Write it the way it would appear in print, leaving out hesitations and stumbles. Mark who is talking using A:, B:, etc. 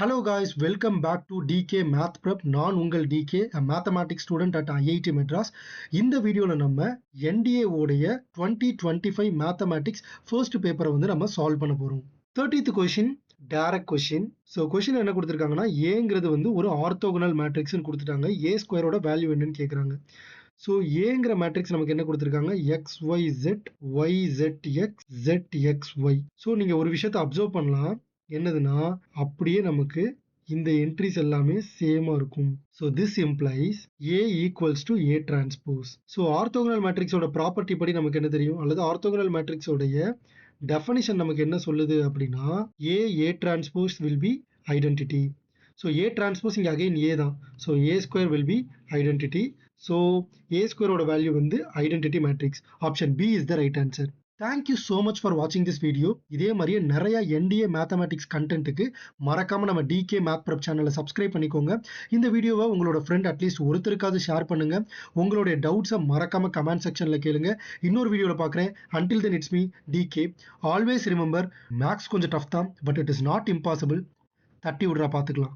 A: Hello guys, welcome back to DK Math Prep. நான் உங்கள் DK, a mathematics student at IIT Madras. இந்த வீடியோல நம்ம NDA உடைய 2025 mathematics first paper வந்து நம்ம சால்வ் பண்ண போறோம். 30th question direct question. So question என்ன கொடுத்திருக்காங்கன்னா ஏங்கிறது வந்து ஒரு ஆர்த்தோகனல் மேட்ரிக்ஸ்னு கொடுத்துட்டாங்க. a ஸ்கொயரோட வேல்யூ என்னன்னு கேக்குறாங்க. ஸோ ஏங்கிற மேட்ரிக்ஸ் நமக்கு என்ன கொடுத்துருக்காங்க XYZ YZX ZXY. ஸோ நீங்க ஒரு விஷயத்தை அப்சர்வ் பண்ணலாம். என்னதுன்னா அப்படியே நமக்கு இந்த என்ட்ரிஸ் எல்லாமே சேமா இருக்கும். So this implies A equals to A transpose. So orthogonal மேட்ரிக்ஸோட ப்ராப்பர்ட்டி படி நமக்கு என்ன தெரியும், அல்லது ஆர்த்தோகனல் மேட்ரிக்ஸோடைய டெஃபனிஷன் நமக்கு என்ன சொல்லுது அப்படின்னா A transpose will be identity. So A transpose இங்கே அகைன் A தான். So A square will be identity. So A ஸ்கொயரோட வேல்யூ வந்து identity matrix. Option B is the right answer. Thank you so much for வாட்சிங் this video. இதே மாதிரியே நிறைய NDA mathematics கண்டென்ட்டுக்கு மறக்காம நம்ம DK மேத் ப்ரெப் சேனலை சப்ஸ்கிரைப் பண்ணிக்கோங்க. இந்த வீடியோவை உங்களோட ஃப்ரெண்ட் அட்லீஸ்ட் ஒருத்தருக்காவது ஷேர் பண்ணுங்க. உங்களுடைய டவுட்ஸை மறக்காம கமெண்ட் செக்ஷனில் கேளுங்க. இன்னொரு வீடியோவில் பார்க்குறேன். Until then it's me DK. Always remember, maths கொஞ்சம் டஃப் தான், but it is not impossible. தட்டி விட்றா பார்த்துக்கலாம்.